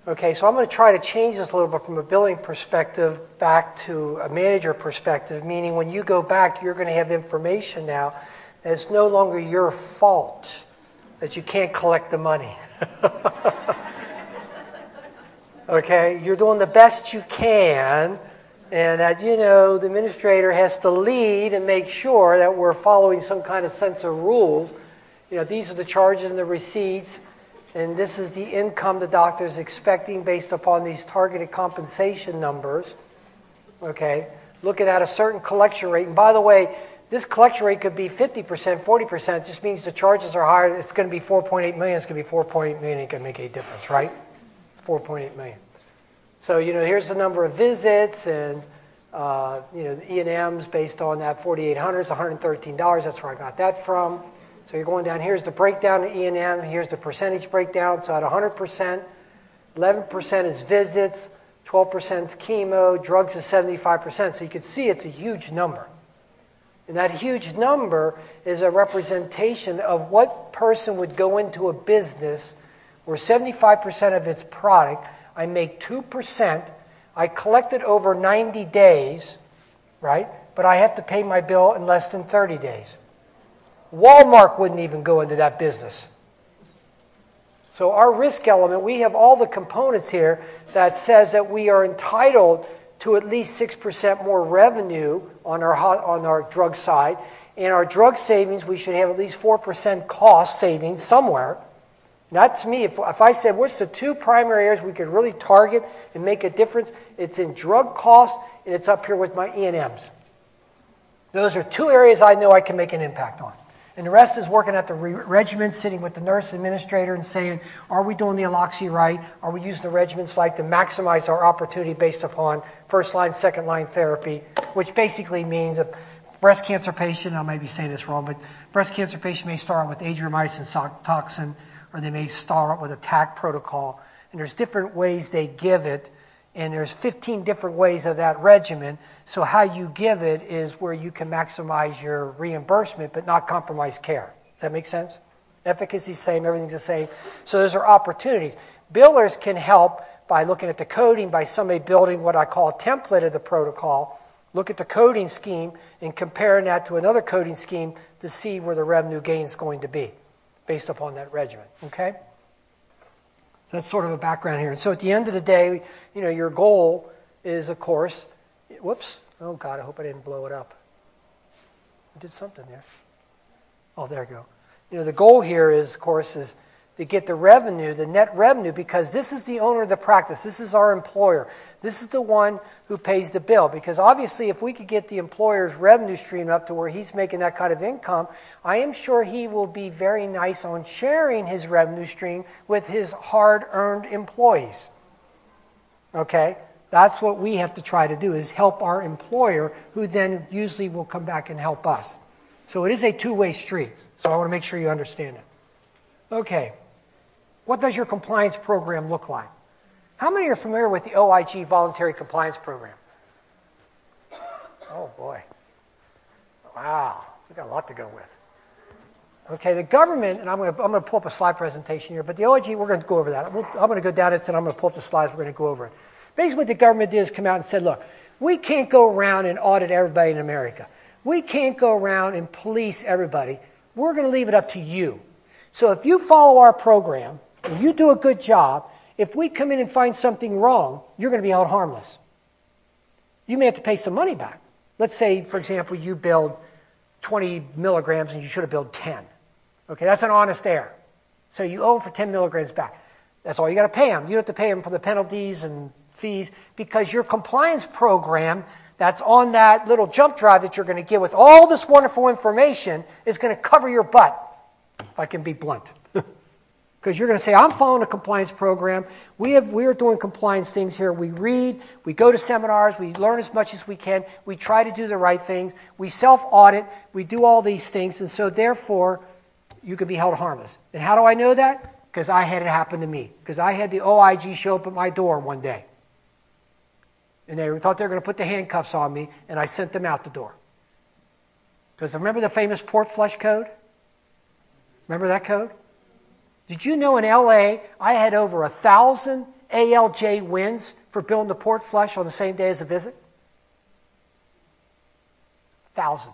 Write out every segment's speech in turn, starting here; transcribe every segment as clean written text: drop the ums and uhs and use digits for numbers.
Okay, so I'm going to try to change this a little bit from a billing perspective back to a manager perspective, meaning when you go back, you're going to have information now that it's no longer your fault that you can't collect the money. Okay, you're doing the best you can, and as you know, the administrator has to lead and make sure that we're following some kind of sense of rules. You know, these are the charges and the receipts, and this is the income the doctor is expecting based upon these targeted compensation numbers. Okay, looking at a certain collection rate, and by the way, this collection rate could be 50%, 40%. It just means the charges are higher. It's going to be 4.8 million. It's going to be 4.8 million. It can make a difference, right? 4.8 million. So, you know, here's the number of visits and, you know, the E&Ms based on that 4,800 is $113. That's where I got that from. So you're going down. Here's the breakdown of E&M. Here's the percentage breakdown. So at 100%, 11% is visits, 12% is chemo, drugs is 75%. So you can see it's a huge number. And that huge number is a representation of what person would go into a business where 75% of its product, I make 2%, I collect it over 90 days, right? But I have to pay my bill in less than 30 days. Walmart wouldn't even go into that business. So our risk element, we have all the components here that says that we are entitled to at least 6% more revenue on our drug side. In our drug savings, we should have at least 4% cost savings somewhere. Not to me. If I said, what's the two primary areas we could really target and make a difference, it's in drug cost and it's up here with my E&Ms. Those are two areas I know I can make an impact on. And the rest is working at the regimen, sitting with the nurse administrator and saying, are we doing the aloxi right? Are we using the regimens like to maximize our opportunity based upon first-line, second-line therapy, which basically means a breast cancer patient, I might be saying this wrong, but breast cancer patient may start with adriamycin toxin, or they may start with a TAC protocol. And there's different ways they give it, and there's 15 different ways of that regimen. So how you give it is where you can maximize your reimbursement but not compromise care. Does that make sense? Efficacy is the same, everything's the same. So those are opportunities. Billers can help by looking at the coding, by somebody building what I call a template of the protocol, look at the coding scheme and comparing that to another coding scheme to see where the revenue gain is going to be based upon that regimen, okay? So that's sort of a background here. And so at the end of the day, you know, your goal is, of course, whoops, oh God, I hope I didn't blow it up. I did something there. Oh, there we go. You know, the goal here is, of course, is to get the revenue, the net revenue, because this is the owner of the practice. This is our employer. This is the one who pays the bill. Because obviously, if we could get the employer's revenue stream up to where he's making that kind of income, I am sure he will be very nice on sharing his revenue stream with his hard-earned employees. Okay? That's what we have to try to do, is help our employer, who then usually will come back and help us. So it is a two-way street. So I want to make sure you understand it. Okay. What does your compliance program look like? How many are familiar with the OIG Voluntary Compliance Program? Oh, boy. Wow. We've got a lot to go with. Okay, the government, and I'm going to pull up a slide presentation here, but the OIG, we're going to go over that. I'm going to go down it, and I'm going to pull up the slides. We're going to go over it. Basically, what the government did is come out and said, look, we can't go around and audit everybody in America. We can't go around and police everybody. We're going to leave it up to you. So if you follow our program, and you do a good job, if we come in and find something wrong, you're going to be held harmless. You may have to pay some money back. Let's say, for example, you billed 20 milligrams and you should have billed 10. Okay, that's an honest error. So you owe for 10 milligrams back. That's all you got to pay them. You don't have to pay them for the penalties and fees because your compliance program that's on that little jump drive that you're going to get with all this wonderful information is going to cover your butt, if I can be blunt. Because you're going to say, I'm following a compliance program. We are doing compliance things here. We read, we go to seminars, we learn as much as we can. We try to do the right things. We self-audit. We do all these things. And so therefore, you can be held harmless. And how do I know that? Because I had it happen to me. Because I had the OIG show up at my door one day. And they thought they were going to put the handcuffs on me, and I sent them out the door. Because remember the famous port flush code? Remember that code? Did you know in LA, I had over 1,000 ALJ wins for billing the port flush on the same day as the visit? 1,000.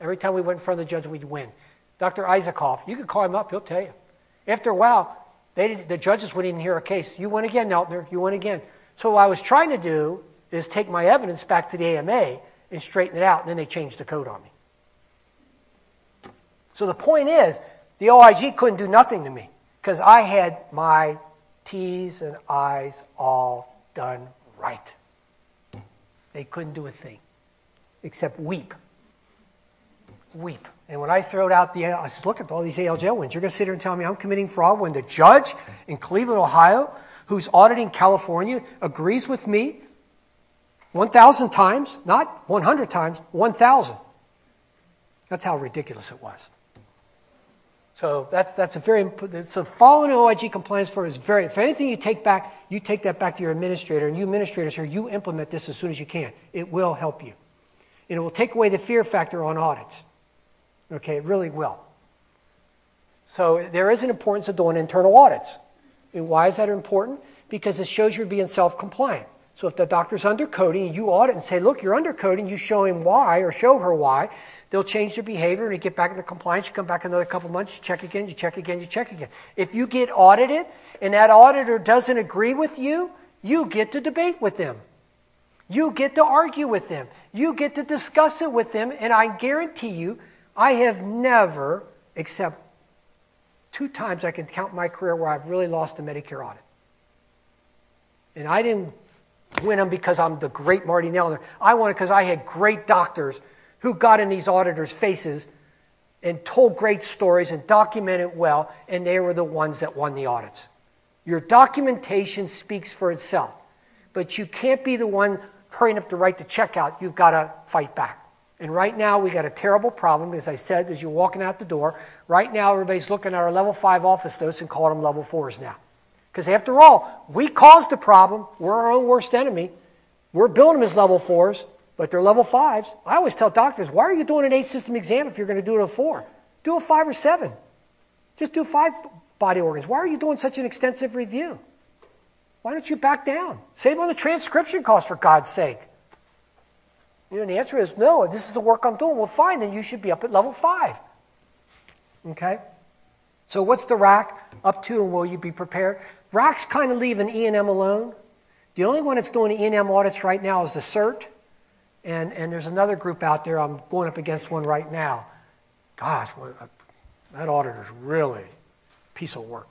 Every time we went in front of the judge, we'd win. Dr. Isaacoff, you can call him up, he'll tell you. After a while, the judges wouldn't even hear a case. You win again, Neltner, you win again. So what I was trying to do is take my evidence back to the AMA and straighten it out, and then they changed the code on me. So the point is, the OIG couldn't do nothing to me because I had my T's and I's all done right. They couldn't do a thing except weep. Weep. And when I threw it out, I said, look at all these ALJ wins. You're going to sit here and tell me I'm committing fraud when the judge in Cleveland, Ohio, who's auditing California, agrees with me 1,000 times, not 100 times, 1,000. That's how ridiculous it was. So that's a very, so following an OIG compliance form is very, if anything you take that back to your administrator, and you administrators here, you implement this as soon as you can. It will help you. And it will take away the fear factor on audits. Okay, it really will. So there is an importance of doing internal audits. And why is that important? Because it shows you're being self-compliant. So if the doctor's undercoding, you audit and say, look, you're undercoding, you show him why or show her why, they'll change their behavior and they get back into compliance. You come back another couple months, you check again, you check again, you check again. If you get audited and that auditor doesn't agree with you, you get to debate with them. You get to argue with them. You get to discuss it with them. And I guarantee you, I have never, except 2 times I can count in my career where I've really lost a Medicare audit. And I didn't win them because I'm the great Marty Neltner. I won it because I had great doctors who got in these auditors' faces and told great stories and documented well, and they were the ones that won the audits. Your documentation speaks for itself, but you can't be the one hurrying up to write the check out. You've got to fight back. And right now, we got a terrible problem, as I said, as you're walking out the door. Right now, everybody's looking at our level 5 office notes and calling them level 4s now. Because after all, we caused the problem. We're our own worst enemy. We're billing them as level 4s, but they're level 5s. I always tell doctors, why are you doing an 8 system exam if you're going to do it a 4? Do a 5 or 7. Just do 5 body organs. Why are you doing such an extensive review? Why don't you back down? Save on the transcription costs, for God's sake. You know, and the answer is, no, this is the work I'm doing. Well, fine, then you should be up at level 5. Okay? So what's the rack up to, and will you be prepared? RAC's kind of leaving E&M alone. The only one that's doing E&M audits right now is the CERT, and there's another group out there. I'm going up against one right now. Gosh, that auditor's really a piece of work.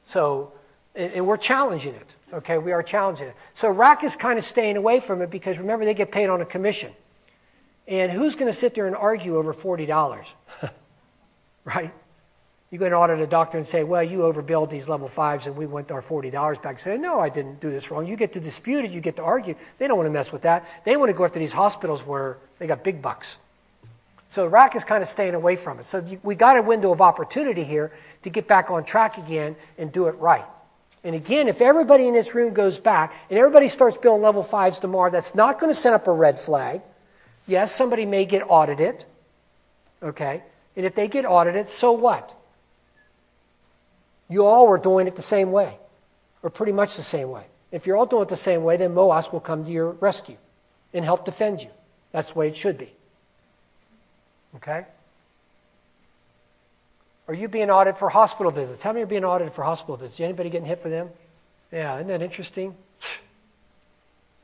So, and we're challenging it. Okay, we are challenging it. So RAC is kind of staying away from it because, remember, they get paid on a commission. And who's going to sit there and argue over $40? Right? You go and audit a doctor and say, well, you overbilled these level 5s and we want our $40 back. Say, no, I didn't do this wrong. You get to dispute it. You get to argue. They don't want to mess with that. They want to go after these hospitals where they got big bucks. So RAC is kind of staying away from it. So we got a window of opportunity here to get back on track again and do it right. And again, if everybody in this room goes back and everybody starts billing level 5s tomorrow, that's not going to send up a red flag. Yes, somebody may get audited. Okay? And if they get audited, so what? You all were doing it the same way, or pretty much the same way. If you're all doing it the same way, then MOAS will come to your rescue and help defend you. That's the way it should be. Okay? Are you being audited for hospital visits? How many are being audited for hospital visits? Anybody getting hit for them? Yeah, isn't that interesting?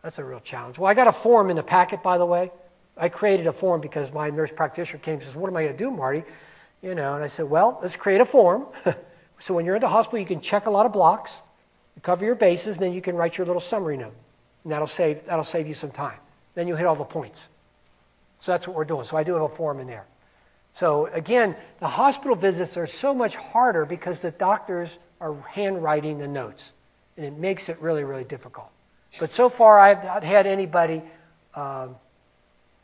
That's a real challenge. Well, I got a form in the packet, by the way. I created a form because my nurse practitioner came and says, what am I going to do, Marty? You know, and I said, well, let's create a form. So when you're in the hospital, you can check a lot of blocks, cover your bases, and then you can write your little summary note. And that'll save you some time. Then you'll hit all the points. So that's what we're doing. So I do have a form in there. So again, the hospital visits are so much harder because the doctors are handwriting the notes. And it makes it really, really difficult. But so far, I've not had anybody,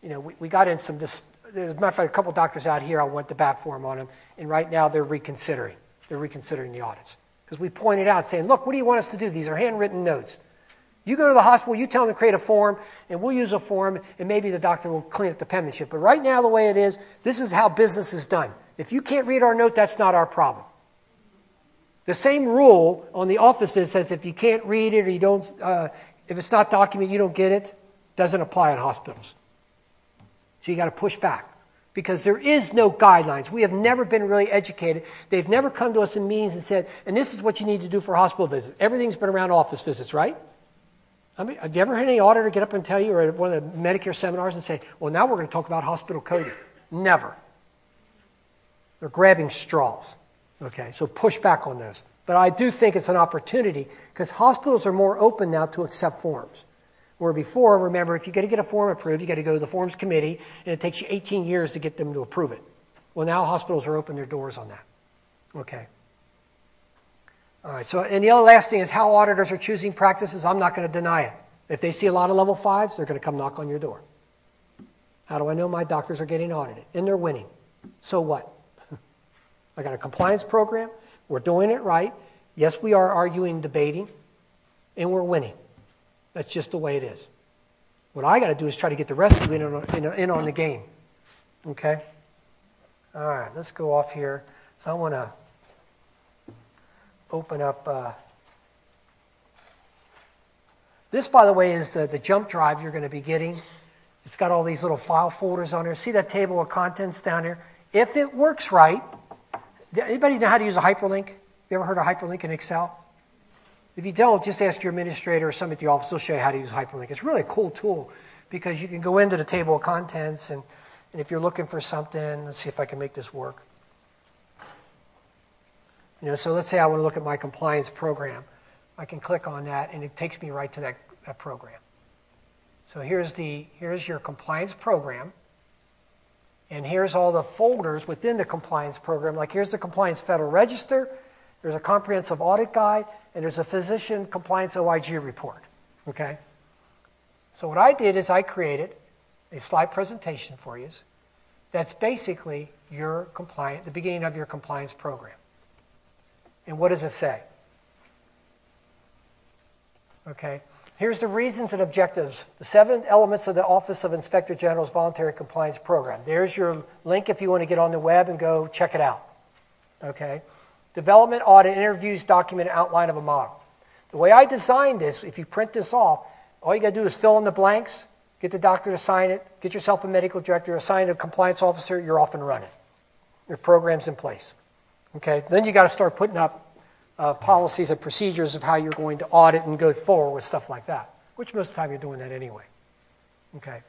we got in some, as a matter of fact, a couple doctors out here, I went to bat for them on them. And right now, they're reconsidering. They're reconsidering the audits. Because we pointed out, saying, look, what do you want us to do? These are handwritten notes. You go to the hospital, you tell them to create a form, and we'll use a form, and maybe the doctor will clean up the penmanship. But right now, the way it is, this is how business is done. If you can't read our note, that's not our problem. The same rule on the office visit says if you can't read it or you don't, if it's not documented, you don't get it, doesn't apply in hospitals. So you got to push back because there is no guidelines. We have never been really educated. They've never come to us in meetings and said, and this is what you need to do for hospital visits. Everything's been around office visits, right? I mean, have you ever heard any auditor get up and tell you, or at one of the Medicare seminars and say, well, now we're going to talk about hospital coding? Never. They're grabbing straws. Okay, so push back on those. But I do think it's an opportunity because hospitals are more open now to accept forms. Where before, remember, if you got to get a form approved, you got to go to the forms committee, and it takes you 18 years to get them to approve it. Well, now hospitals are open their doors on that. Okay. All right, so, and the other last thing is how auditors are choosing practices. I'm not going to deny it. If they see a lot of level 5s, they're going to come knock on your door. How do I know my doctors are getting audited? And they're winning. So what? I got a compliance program. We're doing it right. Yes, we are arguing, debating, and we're winning. That's just the way it is. What I got to do is try to get the rest of you in on the game. Okay? All right, let's go off here. So I want to open up. This, by the way, is the jump drive you're going to be getting. It's got all these little file folders on there. See that table of contents down there? If it works right, anybody know how to use a hyperlink? You ever heard of hyperlink in Excel? If you don't, just ask your administrator or somebody at the office. They'll show you how to use hyperlink. It's really a cool tool because you can go into the table of contents and if you're looking for something, let's see if I can make this work. So let's say I want to look at my compliance program. I can click on that and it takes me right to that program. So here's your compliance program. And here's all the folders within the compliance program. Like here's the Compliance Federal Register. There's a comprehensive audit guide. And there's a physician compliance OIG report. Okay? So what I did is I created a slide presentation for you that's basically the beginning of your compliance program. And what does it say? Okay? Here's the reasons and objectives, the 7 elements of the Office of Inspector General's Voluntary Compliance Program. There's your link if you want to get on the web and go check it out. Okay? Development, audit, interviews, document, outline of a model. The way I designed this, if you print this off, all you got to do is fill in the blanks, get the doctor to sign it, get yourself a medical director, assign a compliance officer, you're off and running. Your program's in place. Okay? Then you got to start putting up policies and procedures of how you're going to audit and go forward with stuff like that, which most of the time you're doing that anyway. Okay?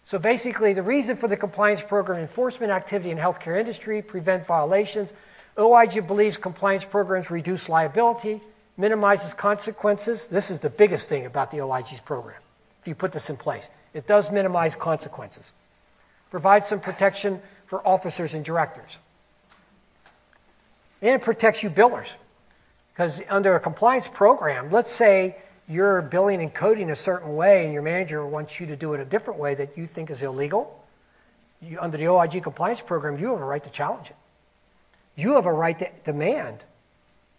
So basically, the reason for the compliance program: enforcement activity in healthcare industry, prevent violations. OIG believes compliance programs reduce liability, minimizes consequences. This is the biggest thing about the OIG's program, if you put this in place. It does minimize consequences. Provides some protection for officers and directors. And it protects you billers. Because under a compliance program, let's say you're billing and coding a certain way and your manager wants you to do it a different way that you think is illegal. Under the OIG compliance program, you have a right to challenge it. You have a right to demand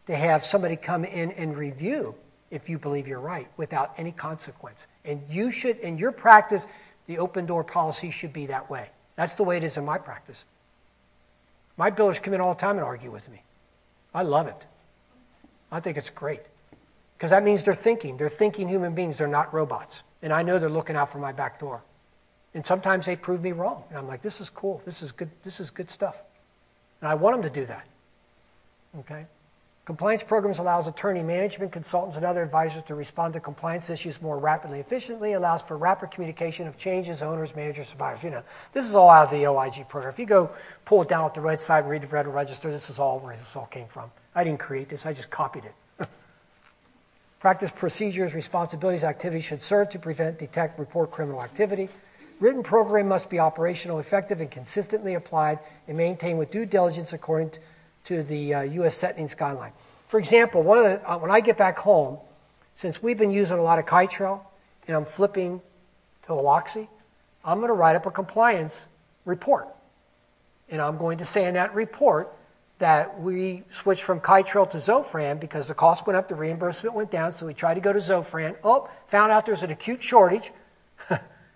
to have somebody come in and review if you believe you're right without any consequence. And you should, in your practice, the open door policy should be that way. That's the way it is in my practice. My billers come in all the time and argue with me. I love it. I think it's great. Because that means they're thinking. They're thinking human beings. They're not robots. And I know they're looking out for my back door. And sometimes they prove me wrong. And I'm like, this is cool. This is good stuff. And I want them to do that. Okay? Compliance programs allows attorney management, consultants, and other advisors to respond to compliance issues more rapidly and efficiently, allows for rapid communication of changes, owners, managers, survivors. This is all out of the OIG program. If you go pull it down at the website and read the Federal Register, this is all where this all came from. I didn't create this. I just copied it. Practice procedures, responsibilities, activities should serve to prevent, detect, report criminal activity. Written program must be operational, effective, and consistently applied and maintained with due diligence according to the U.S. sentencing guideline. For example, when I get back home, since we've been using a lot of Kytrel and I'm flipping to Aloxi, I'm going to write up a compliance report. And I'm going to say in that report that we switched from Kytrel to Zofran because the cost went up, the reimbursement went down, so we tried to go to Zofran. Found out there's an acute shortage.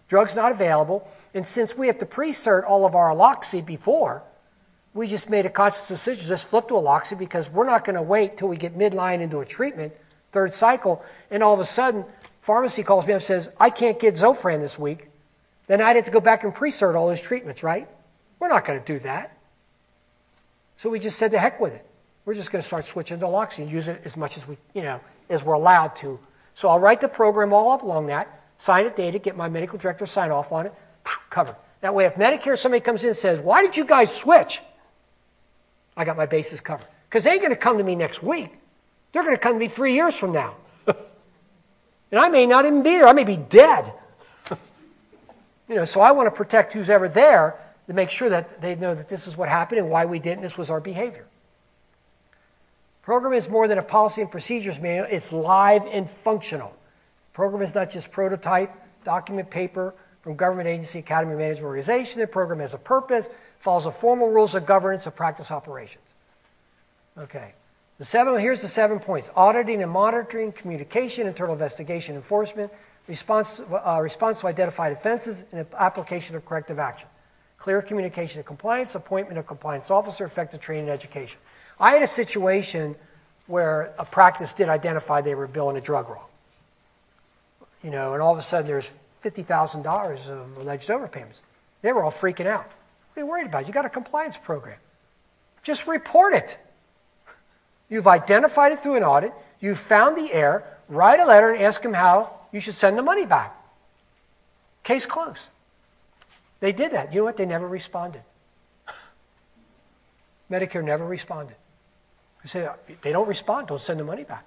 Drug's not available. And since we have to pre-cert all of our Aloxi before, we just made a conscious decision, just flip to Aloxi because we're not going to wait till we get midline into a treatment, third cycle, and all of a sudden, pharmacy calls me up and says, I can't get Zofran this week. Then I'd have to go back and pre-cert all those treatments, right? We're not going to do that. So we just said to heck with it. We're just going to start switching to Aloxi and use it as much as we, as we're allowed to. So I'll write the program all up along that, sign it, date it, get my medical director to sign off on it, covered. That way, if Medicare, somebody comes in and says, why did you guys switch? I got my bases covered. Because they ain't going to come to me next week. They're going to come to me 3 years from now. And I may not even be there. I may be dead. So I want to protect who's ever there to make sure that they know that this is what happened and why we did, and this was our behavior. Program is more than a policy and procedures manual. It's live and functional. Program is not just prototype, document paper from government agency, academy, management organization. The program has a purpose, follows the formal rules of governance of practice operations. Okay. Here's the 7 points. Auditing and monitoring, communication, internal investigation, enforcement, response to identified offenses, and application of corrective action. Clear communication and compliance, appointment of compliance officer, effective training and education. I had a situation where a practice did identify they were billing a drug wrong. And all of a sudden there's $50,000 of alleged overpayments. They were all freaking out. What are you worried about? You got a compliance program. Just report it. You've identified it through an audit. You found the error. Write a letter and ask them how you should send the money back. Case closed. They did that. You know what? They never responded. Medicare never responded. I say, they don't respond, don't send the money back.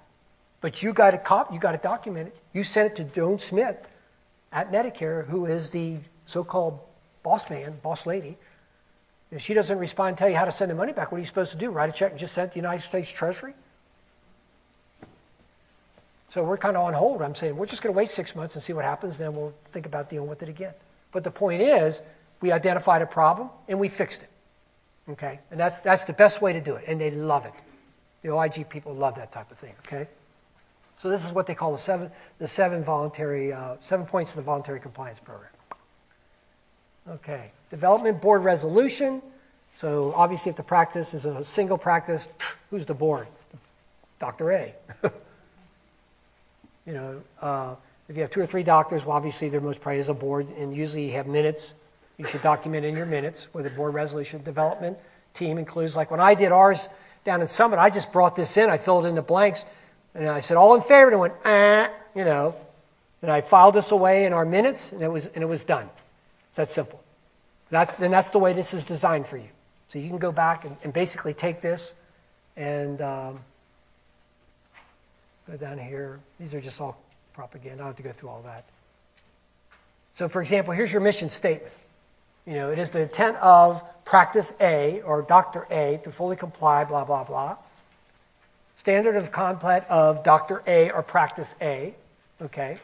But you got to document it. You sent it to Joan Smith at Medicare, who is the so-called boss man, boss lady. If she doesn't respond and tell you how to send the money back, what are you supposed to do? Write a check and just send it to the United States Treasury? So we're kind of on hold. I'm saying we're just going to wait 6 months and see what happens, then we'll think about dealing with it again. But the point is, we identified a problem and we fixed it. Okay? And that's the best way to do it, and they love it. The OIG people love that type of thing. Okay? So this is what they call the seven points of the voluntary compliance program. Okay. Development board resolution. So obviously if the practice is a single practice, who's the board? Dr. A. If you have 2 or 3 doctors, well, obviously there most probably is a board, and usually you have minutes. You should document in your minutes with a board resolution. Development team includes, like when I did ours down in Summit, I just brought this in, I filled in the blanks, and I said, all in favor, and it went, and I filed this away in our minutes, and it was done. It's that simple. That's the way this is designed for you. So you can go back and basically take this and go down here. These are just all propaganda. I don't have to go through all that. So, for example, here's your mission statement. It is the intent of practice A or Dr. A to fully comply, blah, blah, blah. Standard of conduct of Dr. A or practice A. Okay.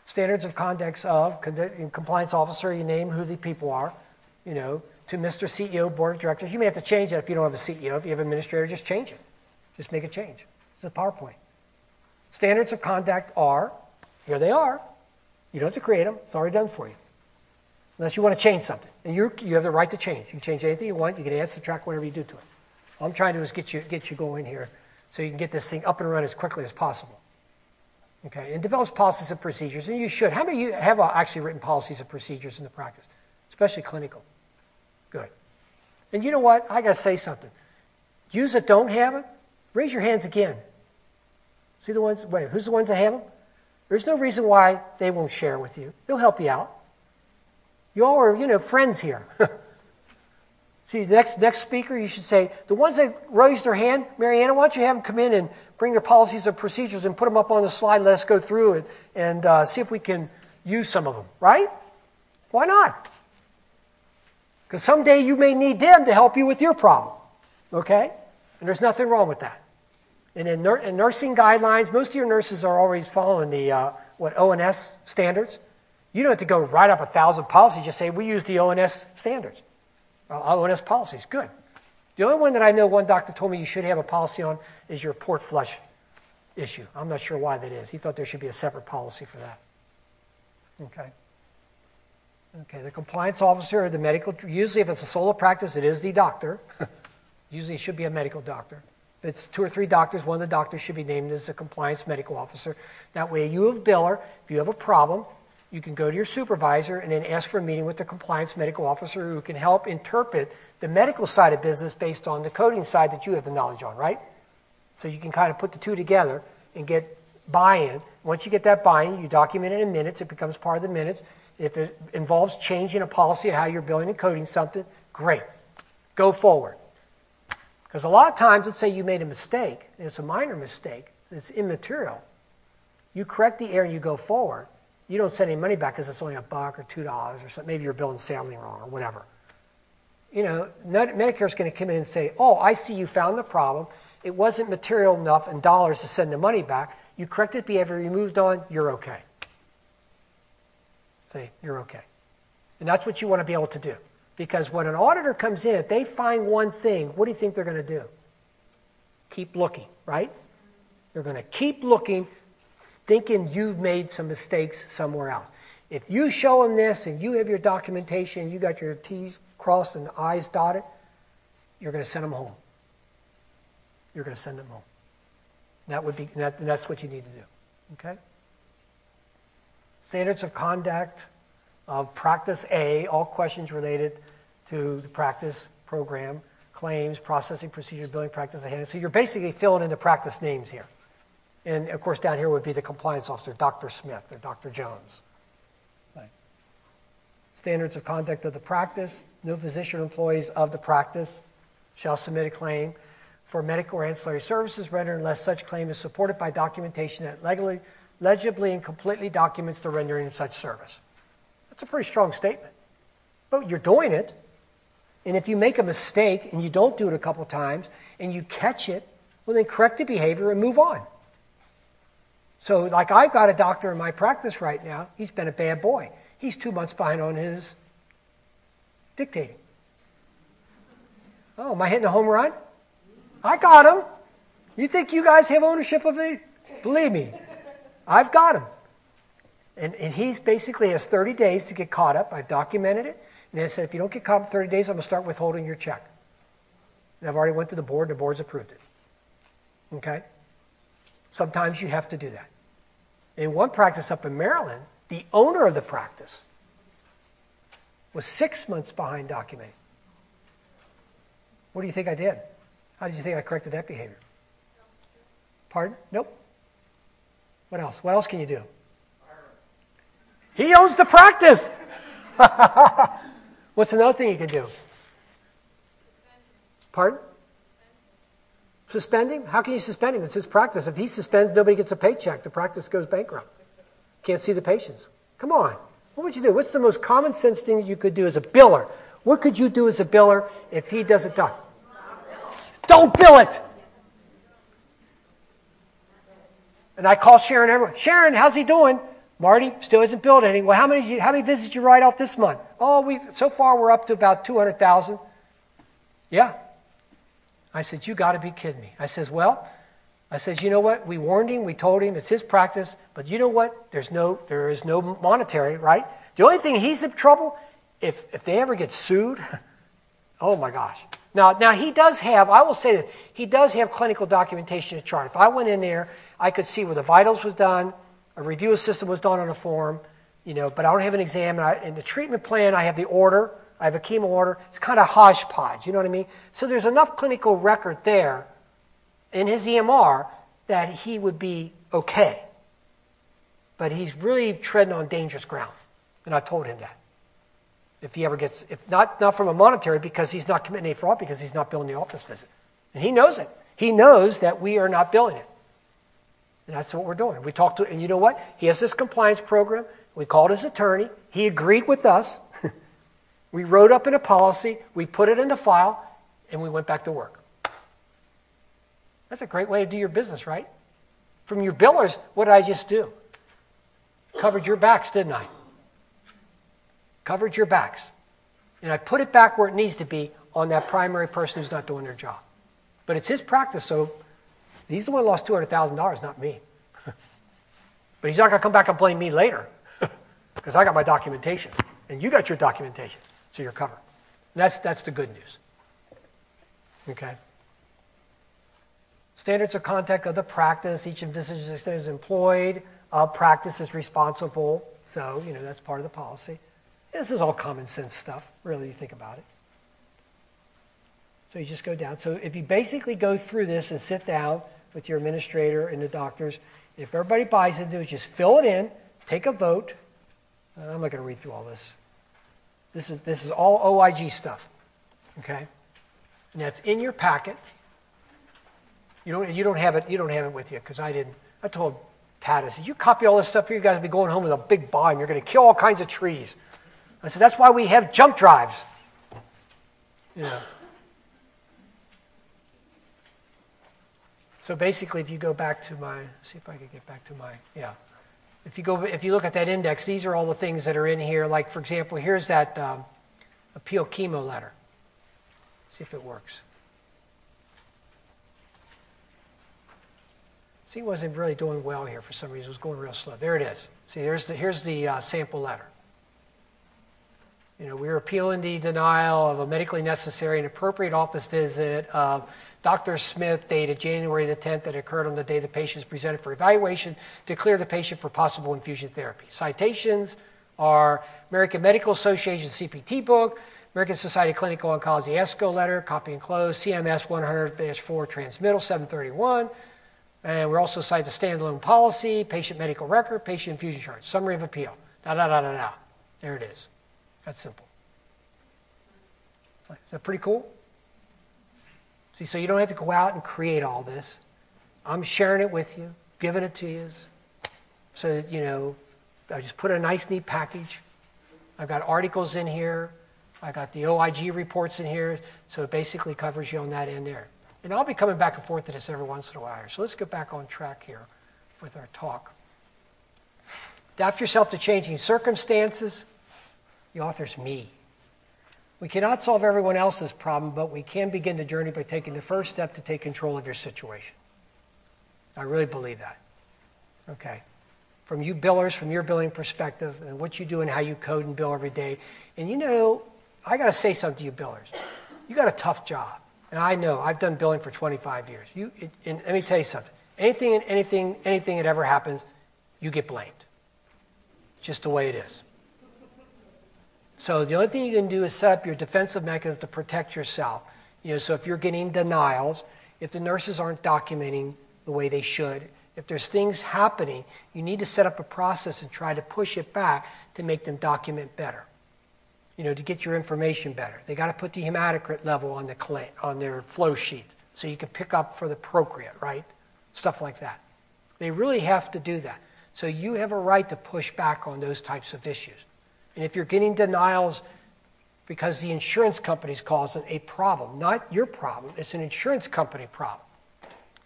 Standards of conduct of compliance officer, you name who the people are, to Mr. CEO, board of directors. You may have to change that if you don't have a CEO. If you have an administrator, just change it. Just make a change. It's a PowerPoint. Standards of conduct are, here they are. You don't have to create them. It's already done for you. Unless you want to change something. And you have the right to change. You can change anything you want. You can add, subtract, whatever you do to it. All I'm trying to do is get you going here so you can get this thing up and running as quickly as possible. Okay, and develops policies and procedures, and you should. How many of you have actually written policies and procedures in the practice, especially clinical? Good. And you know what? I got to say something. Yous that don't have it, raise your hands again. See the ones? Wait, who's the ones that have them? There's no reason why they won't share with you. They'll help you out. You all are, friends here. See, the next speaker, you should say, the ones that raised their hand, Mariana, why don't you have them come in and bring their policies and procedures and put them up on the slide and let us go through it and see if we can use some of them, right? Why not? Because someday you may need them to help you with your problem, okay? And there's nothing wrong with that. And in nursing guidelines, most of your nurses are always following the ONS standards. You don't have to go write up 1,000 policies. Just say, we use the ONS standards. ONS policies, good. The only one that I know one doctor told me you should have a policy on is your port flush issue. I'm not sure why that is. He thought there should be a separate policy for that. Okay. Okay, the compliance officer or the medical, usually if it's a solo practice, it is the doctor. Usually it should be a medical doctor. If it's 2 or 3 doctors, one of the doctors should be named as the compliance medical officer. That way you have biller, if you have a problem, you can go to your supervisor and then ask for a meeting with the compliance medical officer who can help interpret the medical side of business based on the coding side that you have the knowledge on, right? So you can kind of put the two together and get buy-in. Once you get that buy-in, you document it in minutes. It becomes part of the minutes. If it involves changing a policy of how you're billing and coding something, great. Go forward. Because a lot of times, let's say you made a mistake, and it's a minor mistake, it's immaterial. You correct the error and you go forward. You don't send any money back because it's only $1 or $2 or something. Maybe you're billing something wrong or whatever. You know, Medicare is going to come in and say, oh, I see you found the problem. It wasn't material enough in dollars to send the money back. You corrected behavior, you moved on, you're okay. Say, you're okay. And that's what you want to be able to do. Because when an auditor comes in, if they find one thing, what do you think they're going to do? Keep looking, right? They're going to keep looking, thinking you've made some mistakes somewhere else. If you show them this and you have your documentation, you got your T's crossed and I's dotted, you're going to send them home. You're going to send them home. That's what you need to do. Okay? Standards of conduct of practice A, all questions related to the practice program, claims, processing procedure, billing practice ahead. So you're basically filling in the practice names here. And of course down here would be the compliance officer, Dr. Smith or Dr. Jones. Right. Standards of conduct of the practice. No physician or employees of the practice shall submit a claim for medical or ancillary services rendered unless such claim is supported by documentation that legibly and completely documents the rendering of such service. That's a pretty strong statement. But you're doing it. And if you make a mistake and you don't do it a couple times and you catch it, well, then correct the behavior and move on. So like I've got a doctor in my practice right now. He's been a bad boy. He's 2 months behind on his dictating. Oh, am I hitting a home run? I got him. You think you guys have ownership of it? Believe me, I've got him. And he's basically has 30 days to get caught up. I've documented it. And I said, if you don't get caught up in 30 days, I'm going to start withholding your check. And I've already went to the board, and the board's approved it. Okay? Sometimes you have to do that. In one practice up in Maryland, the owner of the practice was 6 months behind documenting. What do you think I did? How did you think I corrected that behavior? Pardon? Nope. What else? What else can you do? He owns the practice. What's another thing you can do? Pardon? Suspend him? How can you suspend him? It's his practice. If he suspends, nobody gets a paycheck. The practice goes bankrupt. Can't see the patients. Come on. What would you do? What's the most common sense thing you could do as a biller? What could you do as a biller if he doesn't do? Don't bill it. And I call Sharon everyone. Sharon, how's he doing? Marty still hasn't billed any. Well, how many visits did you write off this month? Oh, so far we're up to about 200,000. Yeah. I said, you got to be kidding me. I says, you know what? We warned him. We told him it's his practice. But you know what? There is no monetary, right? The only thing he's in trouble, if they ever get sued, oh my gosh. Now he does have, I will say that he does have clinical documentation to chart. If I went in there, I could see where the vitals was done, a review of system was done on a form, but I don't have an exam. In the treatment plan, I have the order. I have a chemo order. It's kind of hodgepodge, you know what I mean? So there's enough clinical record there in his EMR that he would be okay. But he's really treading on dangerous ground. And I told him that. If he ever gets, if not from a monetary, because he's not committing any fraud, because he's not billing the office visit. And he knows it. He knows that we are not billing it. And that's what we're doing. We talked to, and you know what? He has this compliance program. We called his attorney. He agreed with us. We wrote up in a policy. We put it in the file, and we went back to work. That's a great way to do your business, right? From your billers, what did I just do? Covered your backs, didn't I? Covered your backs. And I put it back where it needs to be on that primary person who's not doing their job. But it's his practice, so he's the one who lost $200,000, not me. But he's not going to come back and blame me later because I got my documentation. And you got your documentation, so you're covered. And that's the good news. Okay? Standards of conduct of the practice. Each of this is employed. Practice is responsible. So, that's part of the policy. This is all common sense stuff, really, you think about it. So you just go down. So if you basically go through this and sit down with your administrator and the doctors, if everybody buys into it, just fill it in, take a vote. I'm not going to read through all this. This is all OIG stuff, okay? And that's in your packet. You don't have it with you because I didn't. I told Pat, I said, you copy all this stuff here, you guys will be going home with a big bomb. You're going to kill all kinds of trees. I said, that's why we have jump drives. So basically, if you go back to see if I can get back to if you look at that index, these are all the things that are in here. Like, for example, here's that appeal chemo letter. See if it works. See, it wasn't really doing well here for some reason. It was going real slow. There it is. See, here's the sample letter. We're appealing the denial of a medically necessary and appropriate office visit of Dr. Smith, dated January the 10th, that occurred on the day the patient is presented for evaluation to clear the patient for possible infusion therapy. Citations are American Medical Association CPT book, American Society of Clinical Oncology ASCO letter, copy enclosed, CMS 100-4 transmittal 731. And we're also cited the standalone policy, patient medical record, patient infusion chart, summary of appeal. There it is. That's simple. Is that pretty cool? See, so you don't have to go out and create all this. I'm sharing it with you, giving it to you. So that, I just put a nice, neat package. I've got articles in here. I got the OIG reports in here. So it basically covers you on that end there. And I'll be coming back and forth to this every once in a while. So let's get back on track here with our talk. Adapt yourself to changing circumstances. The author's me. We cannot solve everyone else's problem, but we can begin the journey by taking the first step to take control of your situation. I really believe that. Okay. From you billers, from your billing perspective, and what you do and how you code and bill every day. And I got to say something to you billers. You got a tough job. And I know, I've done billing for 25 years. And let me tell you something. Anything that ever happens, you get blamed. Just the way it is. So the only thing you can do is set up your defensive mechanism to protect yourself. So if you're getting denials, if the nurses aren't documenting the way they should, if there's things happening, you need to set up a process and try to push it back to make them document better. To get your information better. They got to put the hematocrit level on their flow sheet so you can pick up for the procreate, right? Stuff like that. They really have to do that. So you have a right to push back on those types of issues. And if you're getting denials because the insurance company's causing a problem, not your problem, it's an insurance company problem.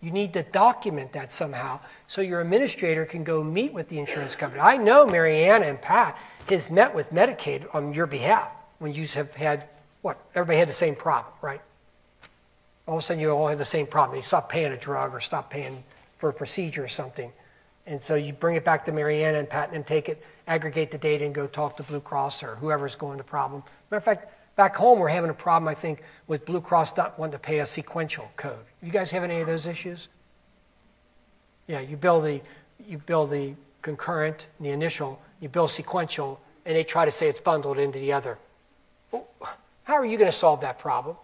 You need to document that somehow so your administrator can go meet with the insurance company. I know Mariana and Pat has met with Medicaid on your behalf when you have had, everybody had the same problem, right? All of a sudden you all have the same problem. They stop paying a drug or stop paying for a procedure or something. And so you bring it back to Mariana and Pat and them take it, aggregate the data and go talk to Blue Cross or whoever's going to problem. Matter of fact, back home we're having a problem, I think, with Blue Cross not wanting to pay a sequential code. You guys have any of those issues? Yeah, you bill the concurrent, the initial, you bill sequential, and they try to say it's bundled into the other. Well, how are you going to solve that problem?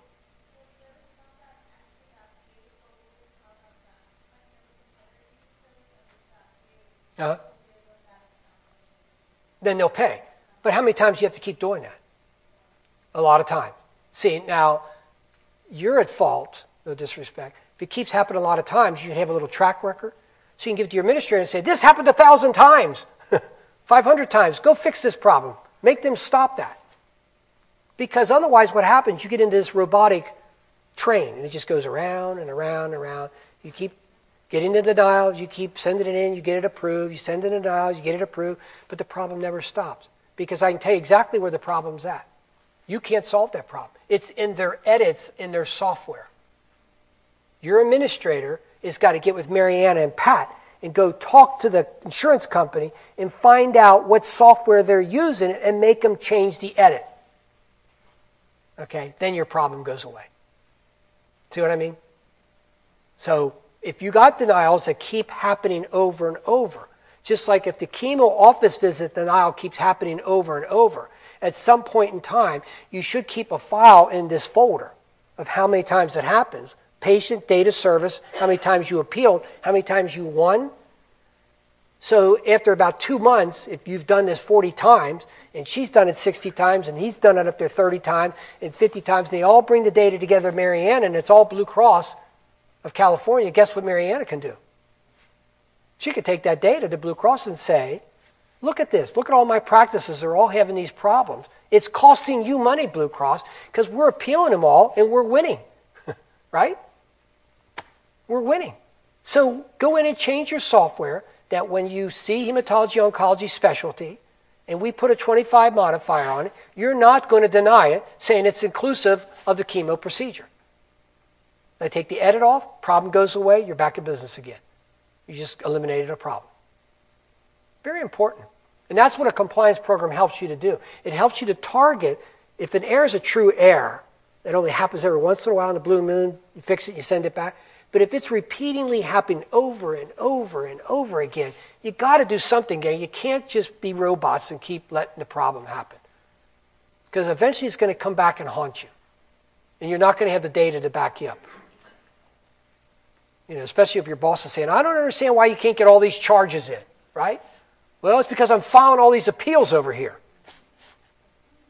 Then they'll pay. But how many times do you have to keep doing that? A lot of times. See, now, you're at fault, no disrespect. If it keeps happening a lot of times, you should have a little track record. So you can give it to your administrator and say, this happened 1,000 times, 500 times. Go fix this problem. Make them stop that. Because otherwise what happens, you get into this robotic train, and it just goes around and around and around. You keep getting the denials, you keep sending it in, you get it approved, you send in the denials, you get it approved, but the problem never stops. Because I can tell you exactly where the problem's at. You can't solve that problem. It's in their edits in their software. Your administrator has got to get with Mariana and Pat and go talk to the insurance company and find out what software they're using and make them change the edit. Okay, then your problem goes away. See what I mean? So if you got denials that keep happening over and over, just like if the chemo office visit denial keeps happening over and over, at some point in time, you should keep a file in this folder of how many times it happens. Patient, data service, how many times you appealed, how many times you won. So after about 2 months, if you've done this 40 times, and she's done it 60 times, and he's done it up there 30 times, and 50 times, and they all bring the data together, Mariana, and it's all Blue Cross of California, guess what Mariana can do? She could take that data to Blue Cross and say, look at this. Look at all my practices. They're all having these problems. It's costing you money, Blue Cross, because we're appealing them all, and we're winning. Right? We're winning. So go in and change your software that when you see hematology oncology specialty and we put a 25 modifier on it, you're not going to deny it, saying it's inclusive of the chemo procedure. They take the edit off, problem goes away, you're back in business again. You just eliminated a problem. Very important. And that's what a compliance program helps you to do. It helps you to target, if an error is a true error, that only happens every once in a while in the blue moon, you fix it, you send it back. But if it's repeatedly happening over and over and over again, you got to do something, gang. You can't just be robots and keep letting the problem happen. Because eventually it's going to come back and haunt you. And you're not going to have the data to back you up. You know, especially if your boss is saying, I don't understand why you can't get all these charges in, right? Well, it's because I'm filing all these appeals over here.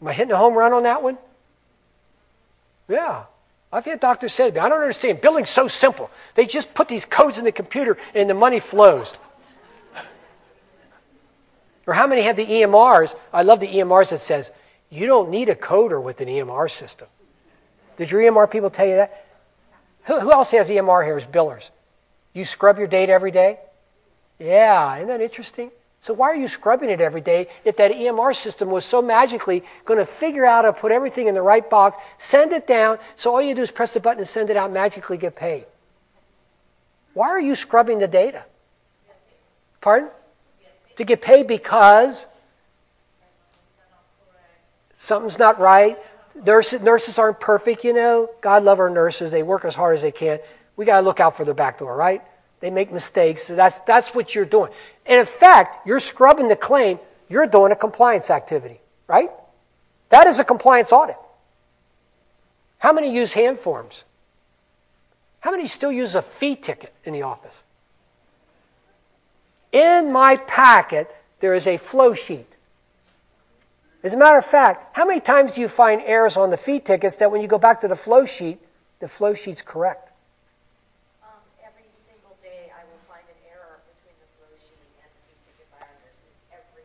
Am I hitting a home run on that one? Yeah. I've had doctors say to me, I don't understand. Billing's so simple. They just put these codes in the computer and the money flows. Or how many have the EMRs? I love the EMRs that says, you don't need a coder with an EMR system. Did your EMR people tell you that? Who else has EMR here as billers? You scrub your data every day? Yeah, isn't that interesting? So why are you scrubbing it every day if that EMR system was so magically going to figure out how to put everything in the right box, send it down, so all you do is press the button and send it out, magically get paid? Why are you scrubbing the data? Pardon? To get paid because something's not right. Nurses aren't perfect, you know. God love our nurses. They work as hard as they can. We got to look out for their back door, right? They make mistakes. So that's what you're doing. And in fact, you're scrubbing the claim. You're doing a compliance activity, right? That is a compliance audit. How many use hand forms? How many still use a fee ticket in the office? In my packet, there is a flow sheet. As a matter of fact, how many times do you find errors on the fee tickets that when you go back to the flow sheet's correct? Every single day I will find an error between the flow sheet and the fee ticket by our nurses. Every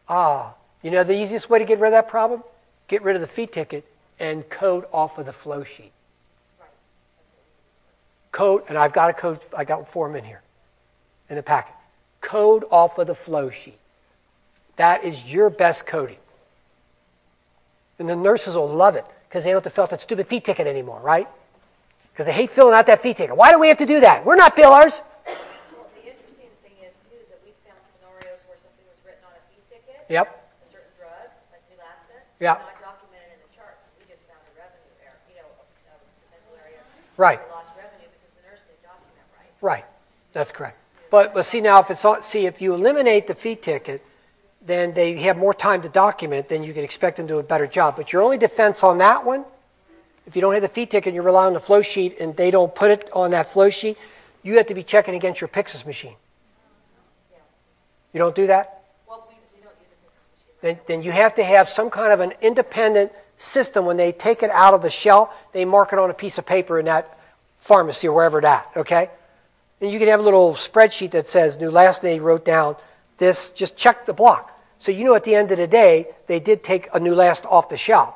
day. You know the easiest way to get rid of that problem? Get rid of the fee ticket and code off of the flow sheet. Right. Code, and I've got a code, I got 4 in here in the packet. Code off of the flow sheet. That is your best coding. And the nurses will love it because they don't have to fill out that stupid fee ticket anymore, right? Because they hate filling out that fee ticket. Why do we have to do that? We're not billers. Well, the interesting thing is, too, is that we found scenarios where something was written on a fee ticket. Yep. A certain drug, like Neulasta. Yeah. Not documented in the charts. We just found a revenue error, a potential area. Right. For lost revenue because the nurse didn't document right. Right. That's correct. But see now, if you eliminate the fee ticket, then they have more time to document, then you can expect them to do a better job. But your only defense on that one, if you don't have the fee ticket and you rely on the flow sheet and they don't put it on that flow sheet, you have to be checking against your Pyxis machine. Yeah. You don't do that? Well, we don't use a Pyxis machine. Then you have to have some kind of an independent system. When they take it out of the shelf, they mark it on a piece of paper in that pharmacy or wherever that, okay? And you can have a little spreadsheet that says, Neulasta, they wrote down this, just check the block. So you know at the end of the day, they did take a Neulasta off the shelf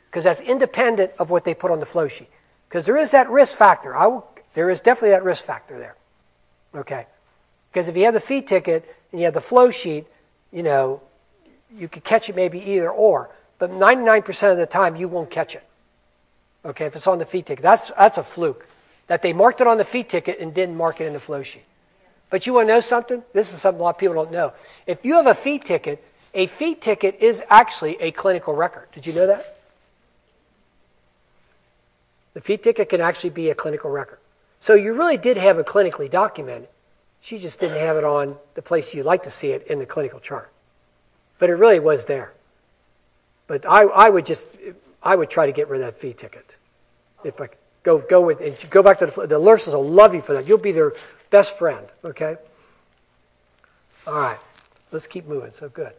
because that's independent of what they put on the flow sheet. Because there is that risk factor. There is definitely that risk factor there. Okay? Because if you have the fee ticket and you have the flow sheet, you know, you could catch it maybe either or. But 99% of the time, you won't catch it. Okay? If it's on the fee ticket. That's a fluke. That they marked it on the fee ticket and didn't mark it in the flow sheet. But you want to know something? This is something a lot of people don't know. If you have a fee ticket is actually a clinical record. Did you know that? The fee ticket can actually be a clinical record. So you really did have it clinically documented. She just didn't have it on the place you'd like to see it in the clinical chart. But it really was there. But I would try to get rid of that fee ticket. If I go back to the nurses will love you for that. You'll be their best friend, okay? All right, let's keep moving. So good.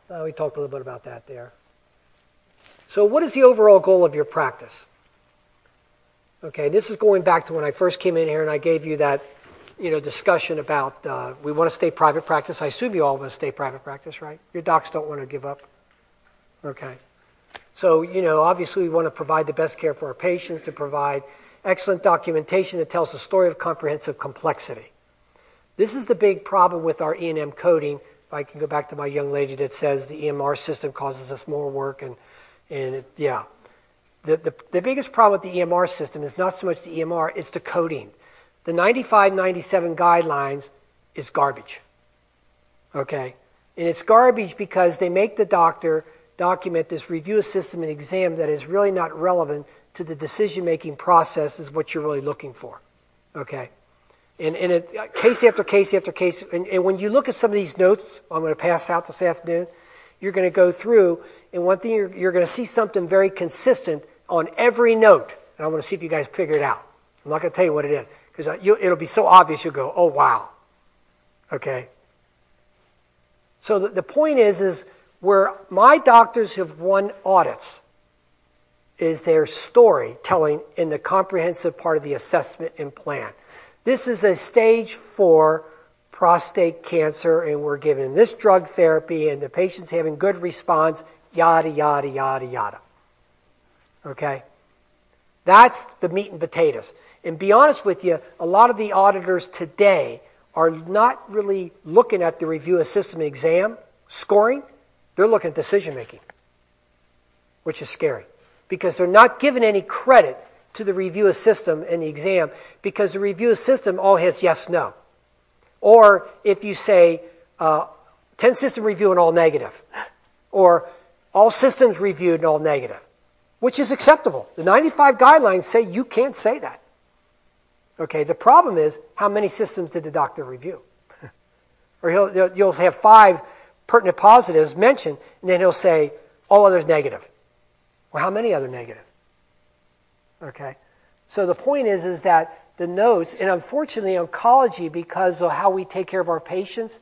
We talked a little bit about that there. So what is the overall goal of your practice? Okay, this is going back to when I first came in here and I gave you that, discussion about we want to stay private practice. I assume you all want to stay private practice, right? Your docs don't want to give up. Okay. So, obviously we want to provide the best care for our patients, to provide excellent documentation that tells the story of comprehensive complexity. This is the big problem with our E&M coding. If I can go back to my young lady that says the EMR system causes us more work, The biggest problem with the EMR system is not so much the EMR, it's the coding. The 95, 97 guidelines is garbage. Okay? And it's garbage because they make the doctor document this review of system and exam that is really not relevant to the decision-making process is what you're really looking for. Okay? And case after case after case, and when you look at some of these notes I'm going to pass out this afternoon, you're going to go through, and one thing you're going to see something very consistent on every note. And I want to see if you guys figure it out. I'm not going to tell you what it is, because it'll be so obvious you'll go, oh, wow. Okay? So the point is where my doctors have won audits is their storytelling in the comprehensive part of the assessment and plan. This is a stage 4 prostate cancer, and we're giving this drug therapy, and the patient's having good response, yada, yada, yada, yada. Okay? That's the meat and potatoes. And be honest with you, a lot of the auditors today are not really looking at the review of system exam scoring. They're looking at decision making, which is scary, because they're not giving any credit to the review of system and the exam, because the review of system all has yes, no. Or if you say 10 system review and all negative, or all systems reviewed and all negative, which is acceptable. The 95 guidelines say you can't say that. Okay, the problem is how many systems did the doctor review? Or you'll have 5 pertinent positives mentioned, and then he'll say all others negative. Well, how many other negative? Okay, so the point is that the notes, and unfortunately oncology, because of how we take care of our patients,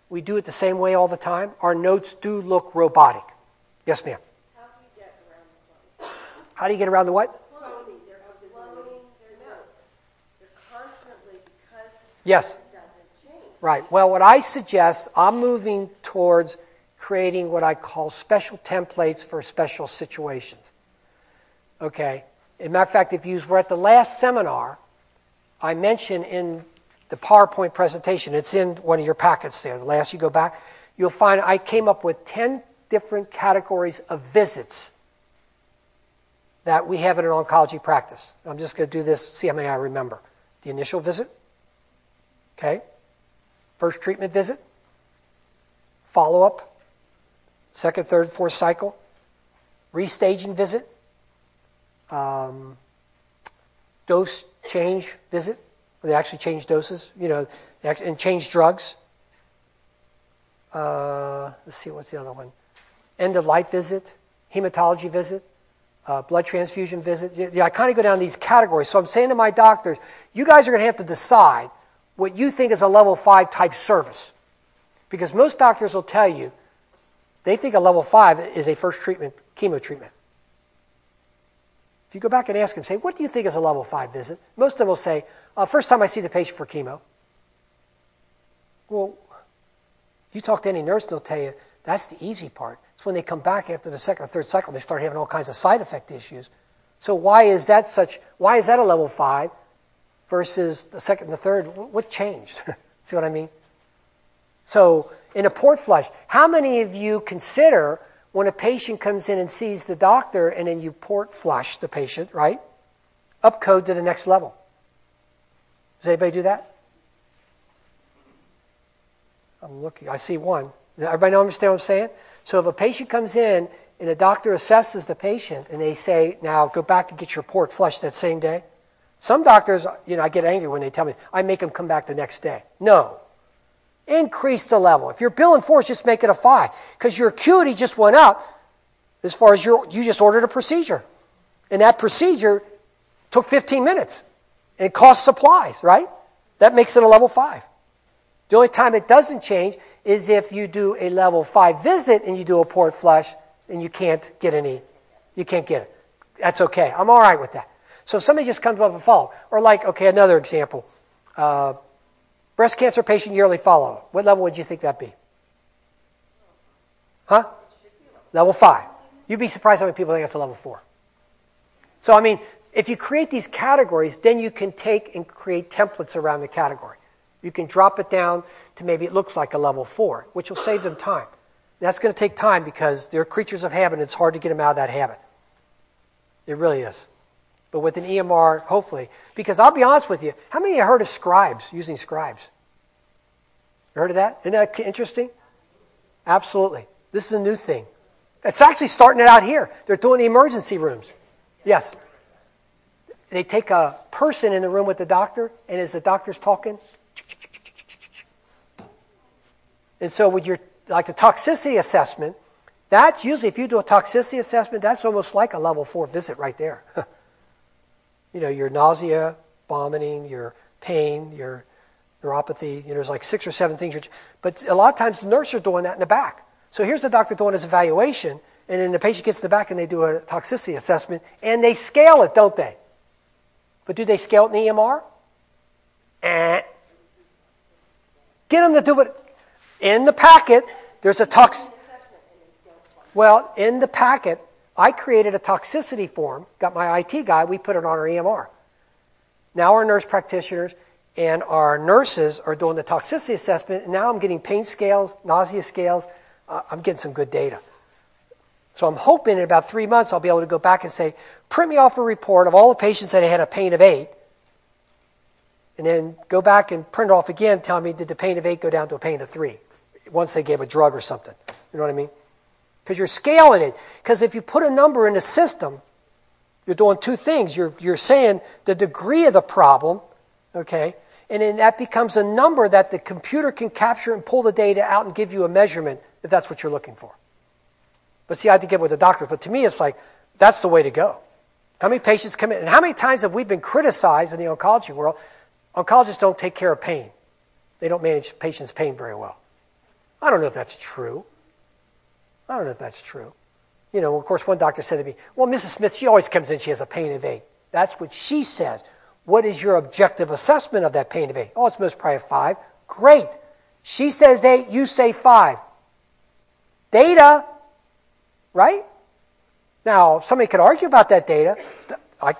we do it the same way all the time. Our notes do look robotic. Yes, ma'am. How do you get around the cloning? How do you get around the what? Cloning. They're cloning their notes. They're constantly, because the Yes. script doesn't change. Right. Well, what I suggest, I'm moving towards creating what I call special templates for special situations. Okay. As a matter of fact, if you were at the last seminar, I mentioned in the PowerPoint presentation, it's in one of your packets there, the last you go back, you'll find I came up with 10 different categories of visits that we have in an oncology practice. I'm just going to do this, see how many I remember. The initial visit, okay? First treatment visit, follow-up, second, third, fourth cycle, restaging visit, dose change visit, where they actually change doses, and change drugs. Let's see, what's the other one? End-of-life visit, hematology visit, blood transfusion visit. Yeah, I kind of go down these categories. So I'm saying to my doctors, you guys are going to have to decide what you think is a level 5 type service. Because most doctors will tell you they think a level 5 is a first treatment, chemo treatment. If you go back and ask them, say, what do you think is a level 5 visit? Most of them will say, first time I see the patient for chemo. Well, you talk to any nurse, they'll tell you that's the easy part. It's when they come back after the second or third cycle, they start having all kinds of side effect issues. So why is that a level 5 versus the second and the third? What changed? See what I mean? So in a port flush, how many of you consider when a patient comes in and sees the doctor and then you port flush the patient, right? Upcode to the next level. Does anybody do that? I'm looking. I see one. Everybody understand what I'm saying? So if a patient comes in and a doctor assesses the patient and they say, now go back and get your port flushed that same day. Some doctors, I get angry when they tell me, I make them come back the next day. No. Increase the level. If you're billing 4, just make it a 5. Because your acuity just went up as far as you just ordered a procedure. And that procedure took 15 minutes. And it cost supplies, right? That makes it a level 5. The only time it doesn't change is if you do a level 5 visit and you do a port flush and you can't get it. That's okay. I'm all right with that. So if somebody just comes up with a follow, or another example, breast cancer patient yearly follow-up. What level would you think that'd be? Huh? Level 5. You'd be surprised how many people think it's a level 4. So, if you create these categories, then you can take and create templates around the category. You can drop it down to maybe it looks like a level 4, which will save them time. That's going to take time because they're creatures of habit and it's hard to get them out of that habit. It really is. But with an EMR, hopefully, because I'll be honest with you, how many of you heard of scribes, using scribes? You heard of that? Isn't that interesting? Absolutely. This is a new thing. It's actually starting it out here. They're doing the emergency rooms. Yes. They take a person in the room with the doctor, and as the doctor's talking, and so with your, the toxicity assessment, that's usually, if you do a toxicity assessment, that's almost like a level 4 visit right there. Your nausea, vomiting, your pain, your neuropathy, there's 6 or 7 things. But a lot of times the nurses are doing that in the back. So here's the doctor doing his evaluation, and then the patient gets to the back and they do a toxicity assessment, and they scale it, don't they? But do they scale it in the EMR? Get them to do it. In the packet, there's a Well, in the packet, I created a toxicity form, got my IT guy, we put it on our EMR. Now our nurse practitioners and our nurses are doing the toxicity assessment, and now I'm getting pain scales, nausea scales. I'm getting some good data. So I'm hoping in about 3 months I'll be able to go back and say, print me off a report of all the patients that had a pain of 8, and then go back and print it off again, tell me, did the pain of 8 go down to a pain of 3 once they gave a drug or something? You know what I mean? Because you're scaling it. Because if you put a number in the system, you're doing 2 things. You're saying the degree of the problem, okay, and then that becomes a number that the computer can capture and pull the data out and give you a measurement if that's what you're looking for. But see, I had to get with the doctor. But to me, it's that's the way to go. How many patients come in? And how many times have we been criticized in the oncology world? Oncologists don't take care of pain. They don't manage patients' pain very well. I don't know if that's true. Of course, one doctor said to me, well, Mrs. Smith, she always comes in, she has a pain of 8. That's what she says. What is your objective assessment of that pain of 8? Oh, it's most probably a 5. Great. She says 8, you say 5. Data, right? Now, somebody could argue about that data.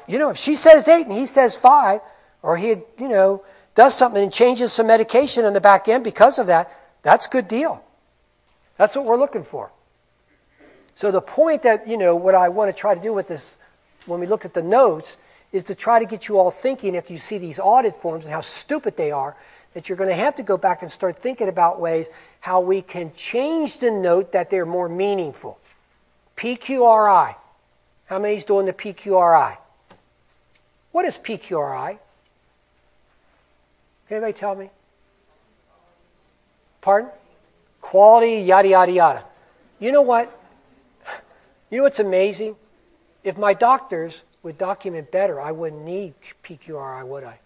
If she says 8 and he says 5, or he, does something and changes some medication in the back end because of that, that's a good deal. That's what we're looking for. So the point that, what I want to try to do with this, when we look at the notes, is to try to get you all thinking, if you see these audit forms and how stupid they are, that you're going to have to go back and start thinking about ways how we can change the note that they're more meaningful. PQRI. How many's doing the PQRI? What is PQRI? Can anybody tell me? Pardon? Quality, yada, yada, yada. You know what? You know what's amazing? If my doctors would document better, I wouldn't need PQRI, would I?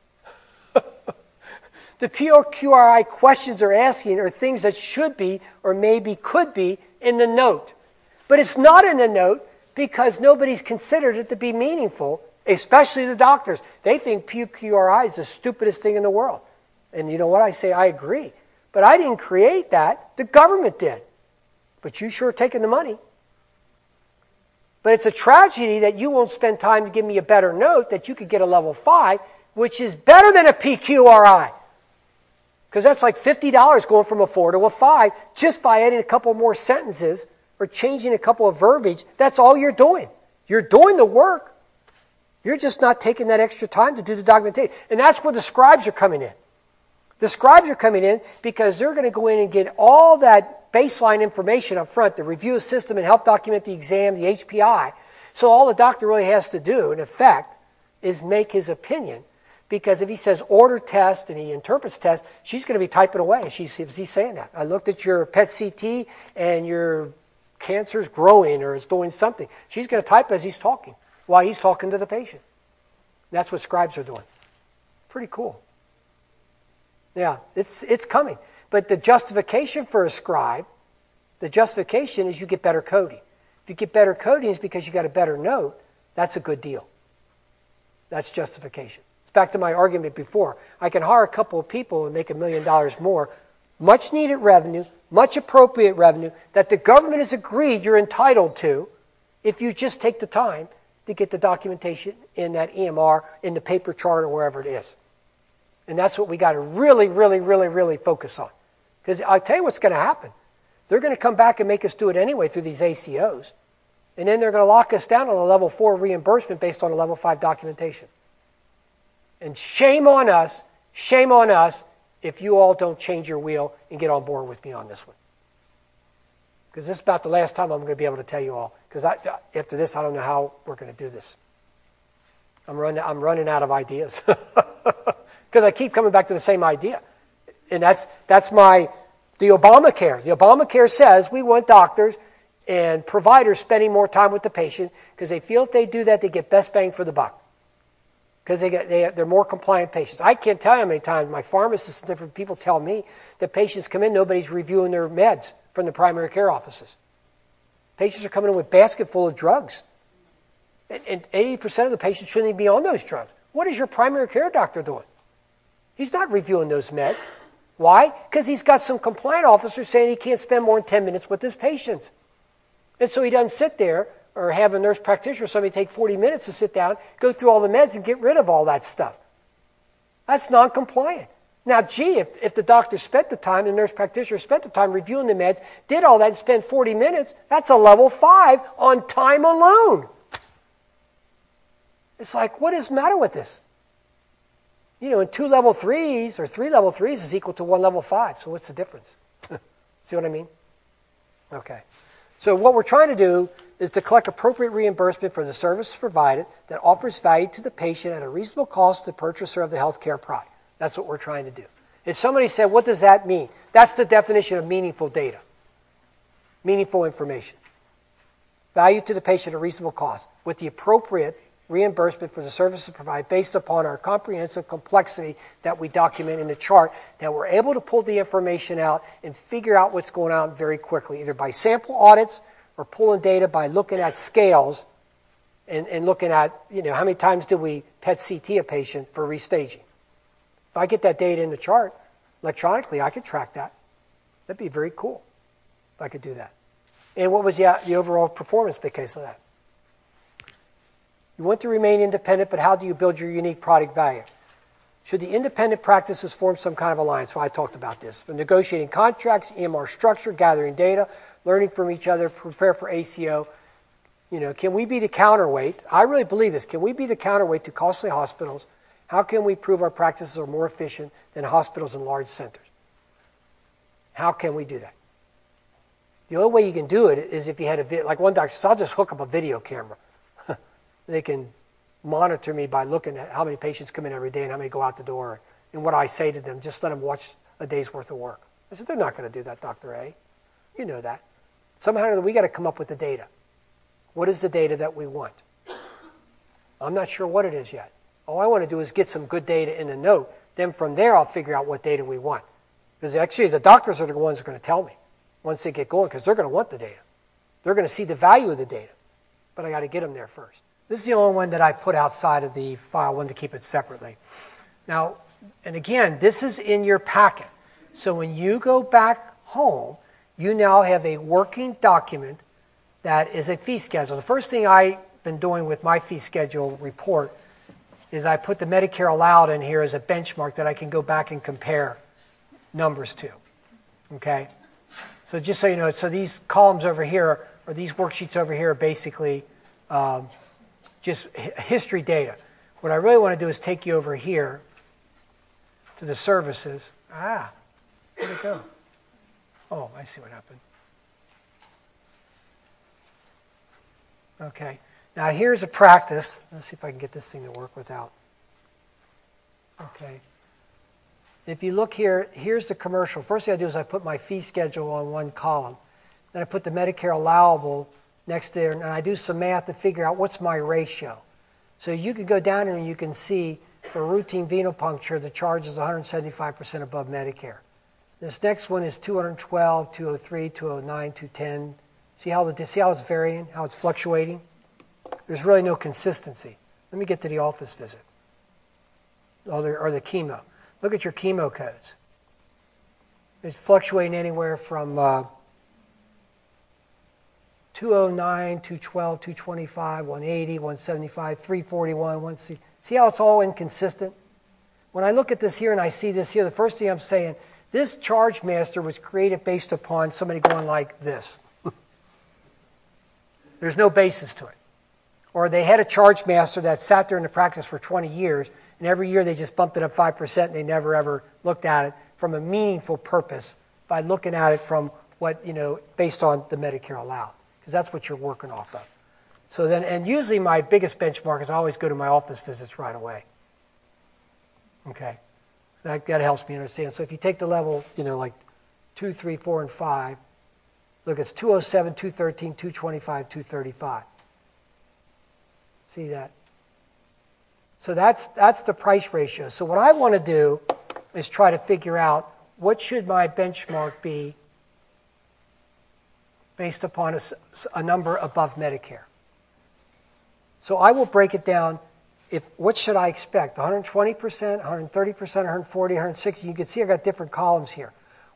The PQRI questions they're asking are things that should be or maybe could be in the note. But it's not in the note because nobody's considered it to be meaningful, especially the doctors. They think PQRI is the stupidest thing in the world. And you know what? I say I agree. But I didn't create that. The government did. But you sure taking the money. But it's a tragedy that you won't spend time to give me a better note that you could get a level 5, which is better than a PQRI. Because that's like $50 going from a 4 to a 5 just by adding a couple more sentences or changing a couple of verbiage. That's all you're doing. You're doing the work. You're just not taking that extra time to do the documentation. And that's where the scribes are coming in. The scribes are coming in because they're going to go in and get all that baseline information up front, the review the system and help document the exam, the HPI. So all the doctor really has to do, in effect, is make his opinion. Because if he says order test and he interprets test, she's going to be typing away. He's saying that. I looked at your PET CT and your cancer's growing or is doing something. She's going to type as he's talking while he's talking to the patient. That's what scribes are doing. Pretty cool. Yeah, it's coming. But the justification for a scribe, the justification is you get better coding. If you get better coding, it's because you got a better note. That's a good deal. That's justification. It's back to my argument before. I can hire a couple of people and make $1 million more. Much needed revenue, much appropriate revenue that the government has agreed you're entitled to if you just take the time to get the documentation in that EMR, in the paper chart or wherever it is. And that's what we got to really, really, really, really focus on. Because I'll tell you what's going to happen. They're going to come back and make us do it anyway through these ACOs. And then they're going to lock us down on a level 4 reimbursement based on a level 5 documentation. And shame on us if you all don't change your wheel and get on board with me on this one. Because this is about the last time I'm going to be able to tell you all. Because after this, I don't know how we're going to do this. I'm running out of ideas. Because I keep coming back to the same idea. And that's the Obamacare. The Obamacare says we want doctors and providers spending more time with the patient because they feel if they do that, they get best bang for the buck. Because they're more compliant patients. I can't tell you how many times my pharmacists and different people tell me that patients come in, nobody's reviewing their meds from the primary care offices. Patients are coming in with a basket full of drugs. And 80% of the patients shouldn't even be on those drugs. What is your primary care doctor doing? He's not reviewing those meds. Why? Because he's got some compliant officer saying he can't spend more than 10 minutes with his patients. And so he doesn't sit there or have a nurse practitioner or somebody take 40 minutes to sit down, go through all the meds and get rid of all that stuff. That's non-compliant. Now, gee, if the doctor spent the time, the nurse practitioner spent the time reviewing the meds, did all that and spent 40 minutes, that's a level 5 on time alone. It's like, what is the matter with this? You know, and 2 level 3s or 3 level 3s is equal to 1 level 5. So what's the difference? See what I mean? Okay. So what we're trying to do is to collect appropriate reimbursement for the service provided that offers value to the patient at a reasonable cost to the purchaser of the healthcare product. That's what we're trying to do. If somebody said, what does that mean? That's the definition of meaningful data. Meaningful information. Value to the patient at a reasonable cost with the appropriate reimbursement for the services provided based upon our comprehensive complexity that we document in the chart, that we're able to pull the information out and figure out what's going on very quickly, either by sample audits or pulling data by looking at scales and looking at, you know, how many times did we PET CT a patient for restaging. If I get that data in the chart electronically, I could track that. That'd be very cool if I could do that. And what was the overall performance because of that? You want to remain independent, but how do you build your unique product value? Should the independent practices form some kind of alliance? Well, I talked about this. From negotiating contracts, EMR structure, gathering data, learning from each other, prepare for ACO. You know, can we be the counterweight? I really believe this. Can we be the counterweight to costly hospitals? How can we prove our practices are more efficient than hospitals in large centers? How can we do that? The only way you can do it is if you had like one doctor says, I'll just hook up a video camera. They can monitor me by looking at how many patients come in every day and how many go out the door and what I say to them. Just let them watch a day's worth of work. I said, they're not going to do that, Dr. A. You know that. Somehow we got to come up with the data. What is the data that we want? I'm not sure what it is yet. All I want to do is get some good data in a note. Then from there, I'll figure out what data we want. Because actually, the doctors are the ones that are going to tell me once they get going because they're going to want the data. They're going to see the value of the data. But I got to get them there first. This is the only one that I put outside of the file. I wanted to keep it separately. Now, and again, this is in your packet. So when you go back home, you now have a working document that is a fee schedule. The first thing I've been doing with my fee schedule report is I put the Medicare allowed in here as a benchmark that I can go back and compare numbers to. Okay? So just so you know, so these columns over here, or these worksheets over here are basically just history data. What I really want to do is take you over here to the services. Where'd it go? Oh, I see what happened. Okay. Now here's a practice. Let's see if I can get this thing to work without. Okay. If you look here, here's the commercial. First thing I do is I put my fee schedule on one column. Then I put the Medicare allowable next there, and I do some math to figure out what's my ratio. So you can go down here and you can see for routine venopuncture, the charge is 175% above Medicare. This next one is 212, 203, 209, 210. See how it's varying, how it's fluctuating? There's really no consistency. Let me get to the office visit. Or the chemo. Look at your chemo codes. It's fluctuating anywhere from 209, 212, 225, 180, 175, 341, 160. See how it's all inconsistent? When I look at this here and I see this here, the first thing I'm saying, this charge master was created based upon somebody going like this. There's no basis to it. Or they had a charge master that sat there in the practice for 20 years, and every year they just bumped it up 5%, and they never ever looked at it from a meaningful purpose by looking at it from what, based on the Medicare allowed, because that's what you're working off of. So then, and usually my biggest benchmark is I always go to my office visits right away. Okay. That helps me understand. So if you take the level, like 2, 3, 4, and 5, look, it's 207, 213, 225, 235. See that? So that's the price ratio. So what I want to do is try to figure out what should my benchmark be based upon a number above Medicare. So I will break it down. What should I expect? 120%, 130%, 140, 160. You can see I've got different columns here.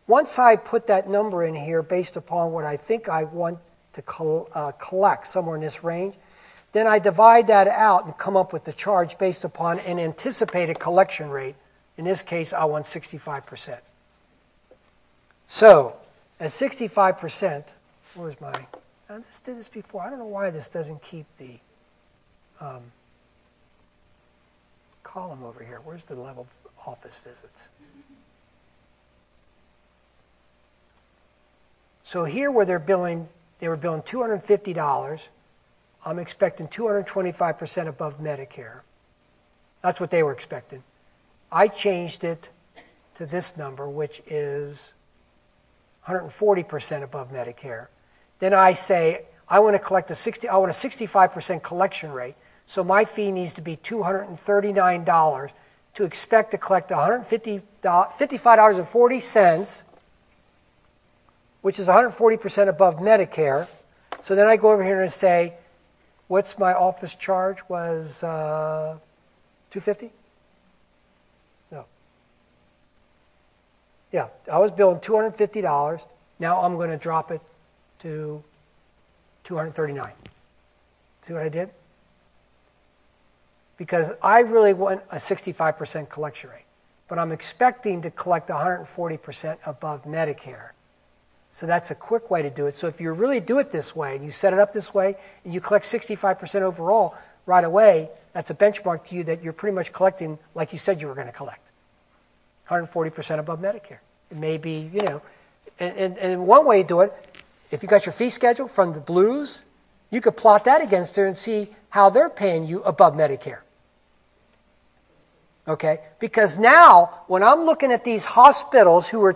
Once I put that number in here based upon what I think I want to collect, somewhere in this range, then I divide that out and come up with the charge based upon an anticipated collection rate. In this case, I want 65%. So, at 65%, where's my... I just did this before. I don't know why this doesn't keep the column over here. Where's the level of office visits? So here where they were billing $250, I'm expecting 225% above Medicare. That's what they were expecting. I changed it to this number, which is 140% above Medicare. Then I say I want to collect I want a 65% collection rate. So my fee needs to be $239 to expect to collect $55.40, which is 140% above Medicare. So then I go over here and say, what's my office charge? Was $250? No. Yeah, I was billing $250. Now I'm going to drop it to $239. See what I did? Because I really want a 65% collection rate, but I'm expecting to collect 140% above Medicare. So that's a quick way to do it. So if you really do it this way, and you set it up this way, and you collect 65% overall right away, that's a benchmark to you that you're pretty much collecting like you said you were going to collect. 140% above Medicare. It may be, and one way to do it, if you got your fee schedule from the Blues, you could plot that against there and see how they're paying you above Medicare. Okay? Because now, when I'm looking at these hospitals who are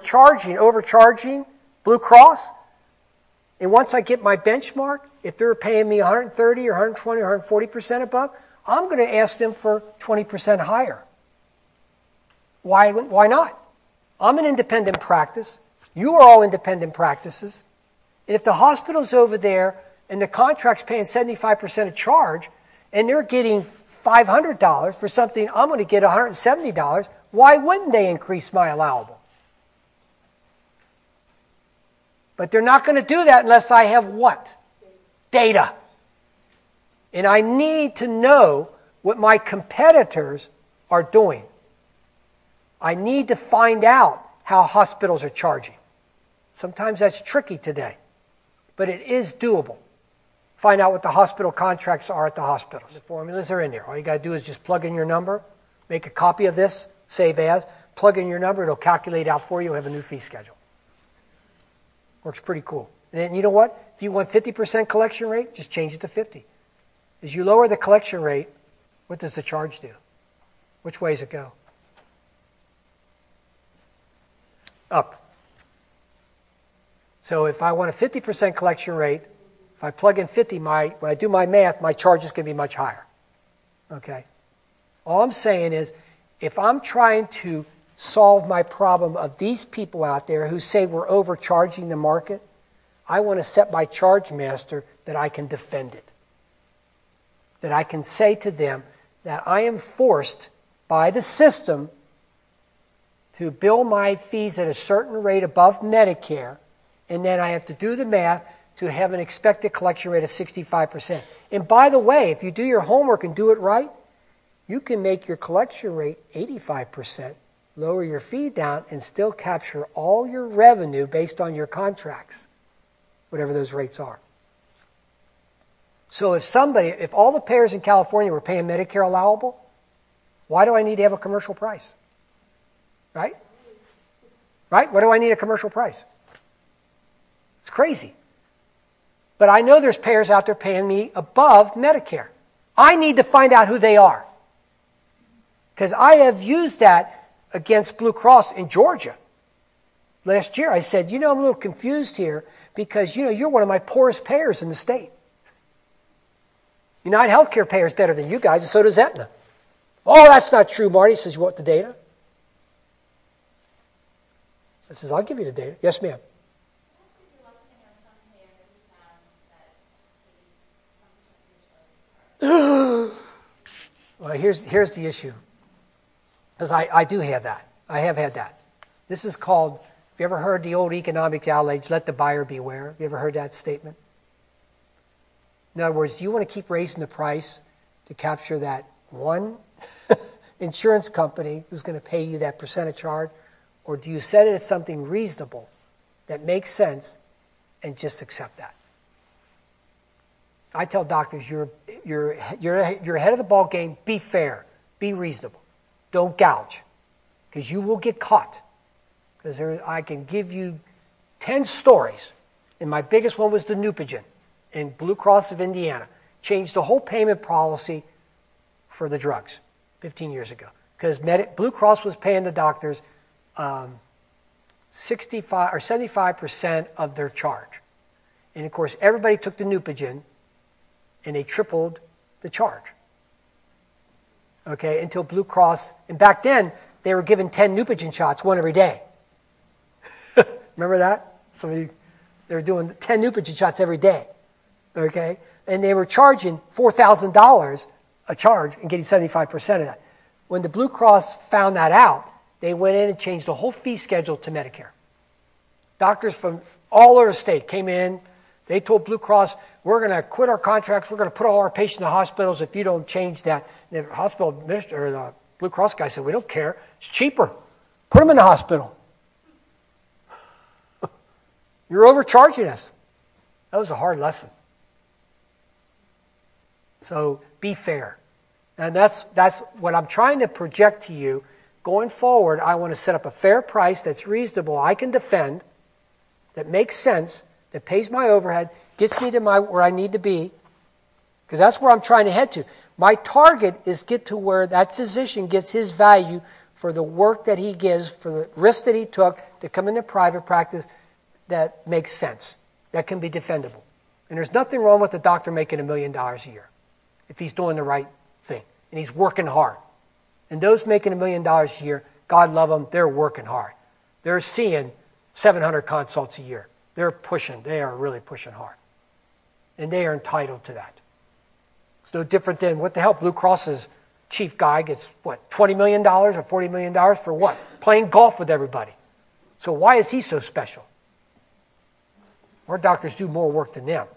overcharging Blue Cross, and once I get my benchmark, if they're paying me 130 or 120 or 140% above, I'm going to ask them for 20% higher. Why not? I'm an independent practice. You are all independent practices. And if the hospital's over there and the contract's paying 75% of charge, and they're getting $500 for something I'm going to get $170, why wouldn't they increase my allowable? But they're not going to do that unless I have what? Data. And I need to know what my competitors are doing. I need to find out how hospitals are charging. Sometimes that's tricky today, but it is doable. Find out what the hospital contracts are at the hospitals. The formulas are in there. All you got to do is just plug in your number, make a copy of this, save as, plug in your number, it'll calculate out for you, you'll have a new fee schedule. Works pretty cool. And then you know what? If you want 50% collection rate, just change it to 50. As you lower the collection rate, what does the charge do? Which way does it go? Up. So if I want a 50% collection rate, if I plug in 50, when I do my math, my charge is going to be much higher. Okay? All I'm saying is, if I'm trying to solve my problem of these people out there who say we're overcharging the market, I want to set my charge master that I can defend it. That I can say to them that I am forced by the system to bill my fees at a certain rate above Medicare, and then I have to do the math to have an expected collection rate of 65%. And by the way, if you do your homework and do it right, you can make your collection rate 85%, lower your fee down, and still capture all your revenue based on your contracts, whatever those rates are. So if all the payers in California were paying Medicare allowable, why do I need to have a commercial price? Right? Right? Why do I need a commercial price? It's crazy. But I know there's payers out there paying me above Medicare. I need to find out who they are. Because I have used that against Blue Cross in Georgia. Last year I said, I'm a little confused here because, you're one of my poorest payers in the state. United Healthcare pays better than you guys, and so does Aetna. Oh, that's not true, Marty. He says, you want the data? I says, I'll give you the data. Yes, ma'am. Well, here's the issue. Because I do have that. I have had that. This is called, have you ever heard the old economic adage, let the buyer beware? Have you ever heard that statement? In other words, do you want to keep raising the price to capture that one insurance company who's going to pay you that percentage charge? Or do you set it at something reasonable that makes sense and just accept that? I tell doctors, you're ahead of the ball game. Be fair. Be reasonable. Don't gouge, because you will get caught. Because I can give you 10 stories, and my biggest one was the Neupogen in Blue Cross of Indiana. Changed the whole payment policy for the drugs 15 years ago. Because Blue Cross was paying the doctors 65 or 75% of their charge. And of course, everybody took the Neupogen, and they tripled the charge. Okay, until Blue Cross, and back then, they were given 10 Neupogen shots, one every day. Remember that? They were doing 10 Neupogen shots every day. Okay, and they were charging $4,000 a charge and getting 75% of that. When the Blue Cross found that out, they went in and changed the whole fee schedule to Medicare. Doctors from all over the state came in. They told Blue Cross, we're going to quit our contracts. We're going to put all our patients in the hospitals if you don't change that. And the hospital administrator, the Blue Cross guy said, we don't care. It's cheaper. Put them in the hospital. You're overcharging us. That was a hard lesson. So be fair. And that's what I'm trying to project to you. Going forward, I want to set up a fair price that's reasonable, I can defend, that makes sense, that pays my overhead, gets me to where I need to be, because that's where I'm trying to head to. My target is get to where that physician gets his value for the work that he gives, for the risk that he took to come into private practice that makes sense, that can be defendable. And there's nothing wrong with the doctor making $1 million a year if he's doing the right thing and he's working hard. And those making $1 million a year, God love them, they're working hard. They're seeing 700 consults a year. They're pushing. They are really pushing hard. And they are entitled to that. It's no different than, what the hell, Blue Cross's chief guy gets, what, $20 million or $40 million for what? Playing golf with everybody. So why is he so special? Our doctors do more work than them.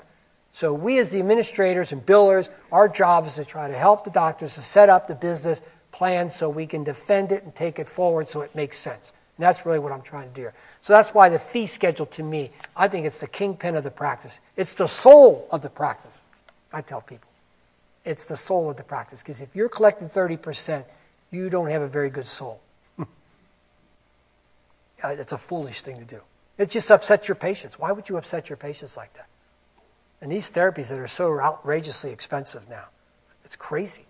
So we as the administrators and billers, our job is to try to help the doctors to set up the business plan so we can defend it and take it forward so it makes sense. And that's really what I'm trying to do here. So that's why the fee schedule, to me, I think it's the kingpin of the practice. It's the soul of the practice, I tell people. It's the soul of the practice. Because if you're collecting 30%, you don't have a very good soul. it's a foolish thing to do. It just upsets your patients. Why would you upset your patients like that? And these therapies that are so outrageously expensive now, it's crazy.